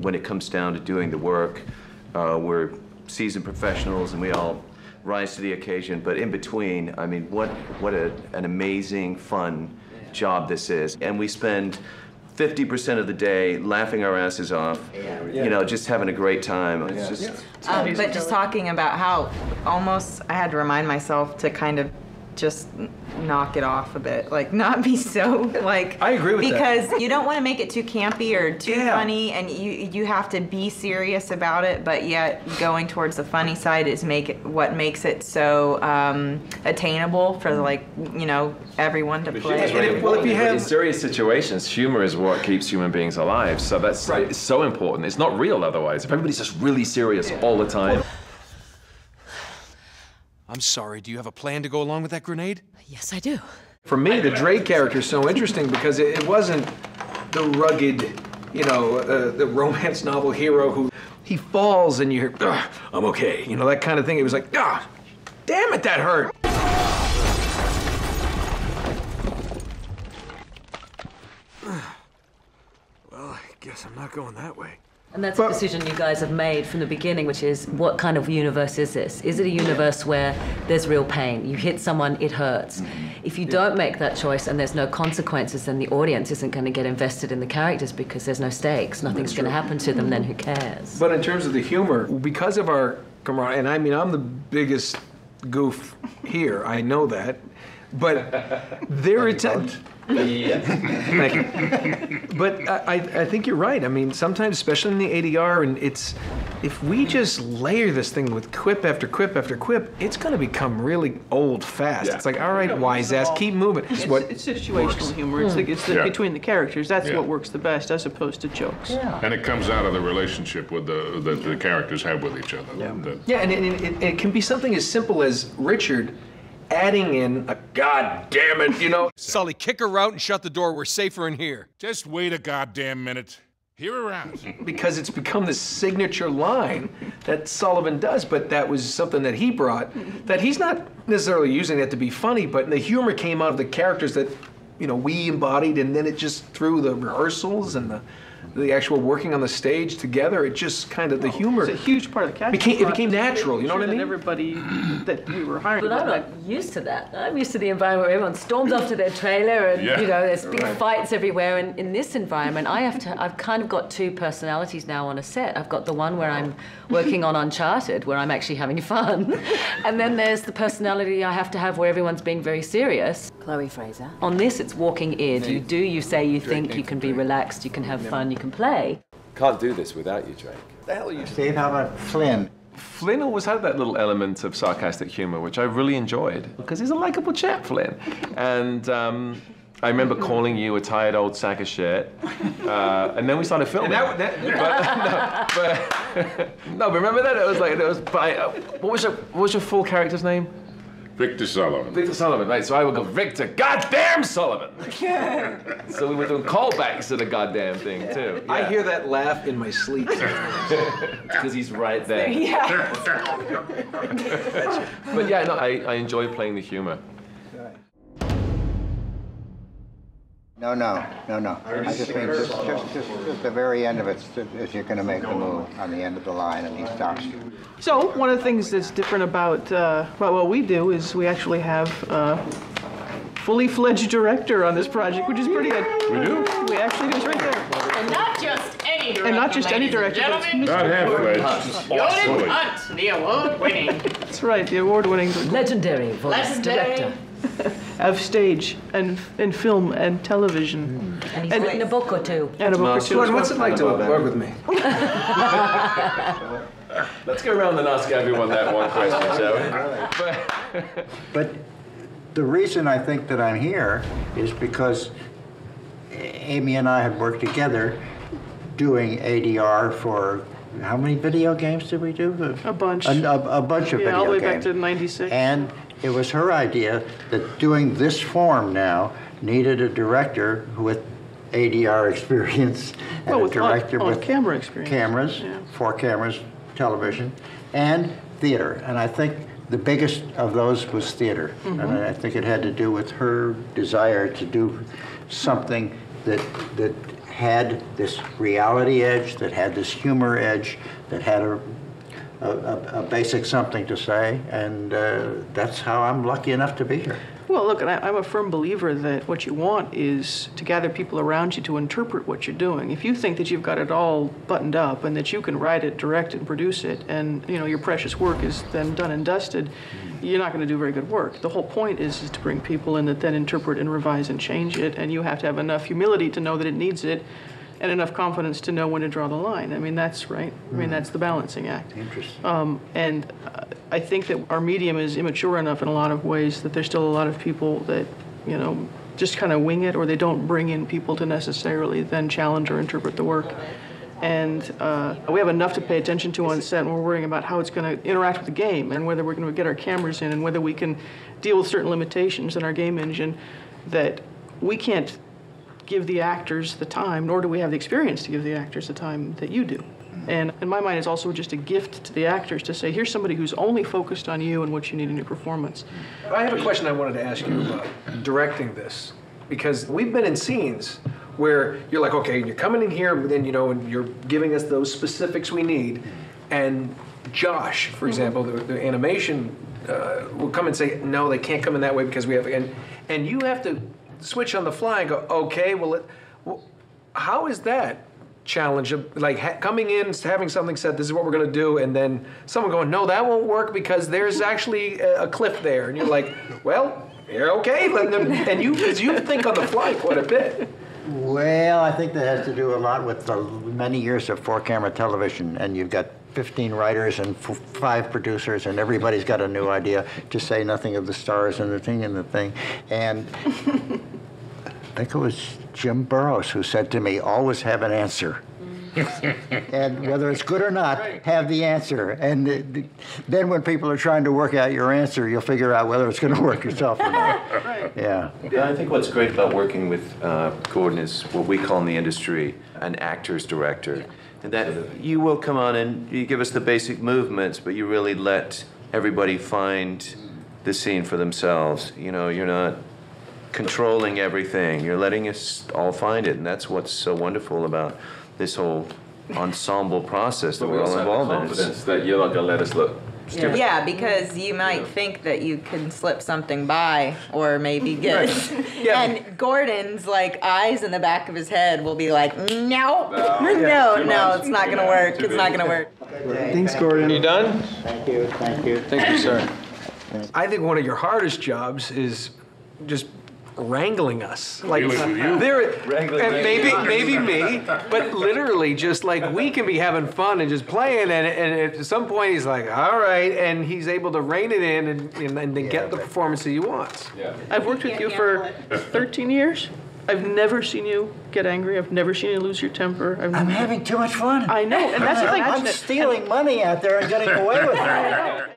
when it comes down to doing the work, we're seasoned professionals and we all rise to the occasion. But in between, I mean, what an amazing, fun job this is. And we spend 50% of the day laughing our asses off, you know, just having a great time. It's just, but just talking about how almost I had to remind myself to kind of just knock it off a bit, like not be so like. I agree with because that. you don't want to make it too campy or too funny, and you have to be serious about it, but yet going towards the funny side is what makes it so attainable for like, you know, everyone to play. Well, if you have in serious situations, humor is what keeps human beings alive. So that's it's so important. It's not real otherwise. If everybody's just really serious all the time. I'm sorry, do you have a plan to go along with that grenade? Yes, I do. For me, the Drake character is so interesting because it wasn't the rugged, you know, the romance novel hero who he falls and you hear, I'm okay, you know, that kind of thing. It was like, damn it, that hurt. Well, I guess I'm not going that way. And that's a decision you guys have made from the beginning, which is, what kind of universe is this? Is it a universe where there's real pain? You hit someone, it hurts. If you don't make that choice and there's no consequences, then the audience isn't going to get invested in the characters because there's no stakes. Nothing's going to happen to them, then who cares? But in terms of the humor, because of our camaraderie, and I mean, I'm the biggest goof here, I know that, but their attempt... Thank you. But I think you're right. I mean, sometimes, especially in the ADR, and if we just layer this thing with quip after quip after quip, it's going to become really old fast. It's like, all right, wise ass, keep moving. It's situational humor. It's between the characters. That's what works the best, as opposed to jokes. And it comes out of the relationship with the characters have with each other. And it can be something as simple as Richard adding in a God damn it, you know. Sully, kick her out and shut the door. We're safer in here. Just wait a goddamn minute. Hear her out. Because it's become this signature line that Sullivan does, but that was something that he brought, that he's not necessarily using that to be funny, but the humor came out of the characters that, you know, we embodied, and then it just through the rehearsals and the actual working on the stage together, it just kind of, the humor. It's a huge part of the casting. It became natural, you know what I mean? Everybody that we were hiring. But I'm not used to that. I'm used to the environment where everyone storms off to their trailer and, you know, there's big fights everywhere. And in this environment, I've kind of got two personalities now on a set. I've got the one where I'm working on Uncharted, where I'm actually having fun. And then there's the personality I have to have where everyone's being very serious. Chloe Fraser. On this, it's walking id. You say you think you can be relaxed, you can have fun, you can play. Can't do this without you, Drake. The hell are you? Steve, how about Flynn? Flynn always had that little element of sarcastic humor, which I really enjoyed, because he's a likable chap, Flynn. And I remember calling you a tired old sack of shit, and then we started filming. And no, remember that? What was your full character's name? Victor Sullivan. Victor Sullivan, right. So I would go, Victor goddamn Sullivan! So we were doing callbacks to the goddamn thing, too. Yeah. I hear that laugh in my sleep. Because he's right there. Yeah. But yeah, no, I enjoy playing the humor. No. I just mean just the very end of it is you're going to make the move on the end of the line and he stops you. So one of the things that's different about what we do is we actually have a fully fledged director on this project, which is pretty good. We do? We actually do. It's right there. And not just any director. And not just any director. Not half-fledged. Jordan Hunt, the award-winning. That's right, the award-winning. Legendary voice director. Of stage and film and television. And he's written a book or two. And a book or two. What's it like to work with me? Let's go around and ask everyone that one question, shall we? But the reason I think that I'm here is because Amy and I have worked together doing ADR for, how many video games did we do? A bunch. A bunch of video games. Yeah, all the way back to '96. And it was her idea that doing this form now needed a director with ADR experience and a director with camera experience. Cameras, 4 cameras, television, and theater. And I think the biggest of those was theater. And I think it had to do with her desire to do something that had this reality edge, that had this humor edge, that had a basic something to say, and that's how I'm lucky enough to be here. Well, look, and I'm a firm believer that what you want is to gather people around you to interpret what you're doing. If you think that you've got it all buttoned up and that you can write it, direct it, and produce it, and your precious work is then done and dusted, you're not going to do very good work. The whole point is to bring people in that then interpret and revise and change it, and you have to have enough humility to know that it needs it, and enough confidence to know when to draw the line. I mean, that's right. I mean, that's the balancing act. Interesting. And I think that our medium is immature enough in a lot of ways that there's still a lot of people that, just kind of wing it, or they don't bring in people to necessarily then challenge or interpret the work. And we have enough to pay attention to on set, and we're worrying about how it's going to interact with the game, and whether we're going to get our cameras in, and whether we can deal with certain limitations in our game engine that we can't give the actors the time, nor do we have the experience to give the actors the time that you do. And in my mind, it's also just a gift to the actors to say, here's somebody who's only focused on you and what you need in your performance. I have a question I wanted to ask you about directing this, because we've been in scenes where you're like, okay, you're coming in here, but then, and you're giving us those specifics we need, and Josh, for example, the animation will come and say, no, they can't come in that way because we have, and you have to switch on the fly and go, okay, well, how is that challenge of coming in, having something said, this is what we're going to do, and then someone going, no, that won't work because there's actually a cliff there, and you're like, well, you're okay, and you think on the fly quite a bit. Well, I think that has to do a lot with the many years of 4-camera television, and you've got 15 writers and 5 producers, and everybody's got a new idea, to say nothing of the stars and the thing. And I think it was Jim Burrows who said to me, always have an answer. And whether it's good or not, have the answer. And then when people are trying to work out your answer, you'll figure out whether it's going to work yourself or not. Yeah. I think what's great about working with Gordon is what we call in the industry an actor's director. And that you will come on and you give us the basic movements, but you really let everybody find the scene for themselves. You're not controlling everything. You're letting us all find it, and that's what's so wonderful about this whole ensemble process that we're all involved in. Confidence that you're not going to let us look stupid. Yeah, because you might think that you can slip something by, or maybe get. And Gordon's eyes in the back of his head will be like, no, it's not going to work. It's not going to work. Thanks, Gordon. You done? Thank you. Thank you, sir. I think one of your hardest jobs is just wrangling us. Maybe me, but literally just we can be having fun and just playing, and at some point he's like, all right, and he's able to rein it in and then get the performance that he wants. Yeah. I've worked with you for 13 years. I've never seen you get angry. I've never seen you lose your temper. I'm having too much fun. I know, and that's I'm stealing money out there and getting away with it.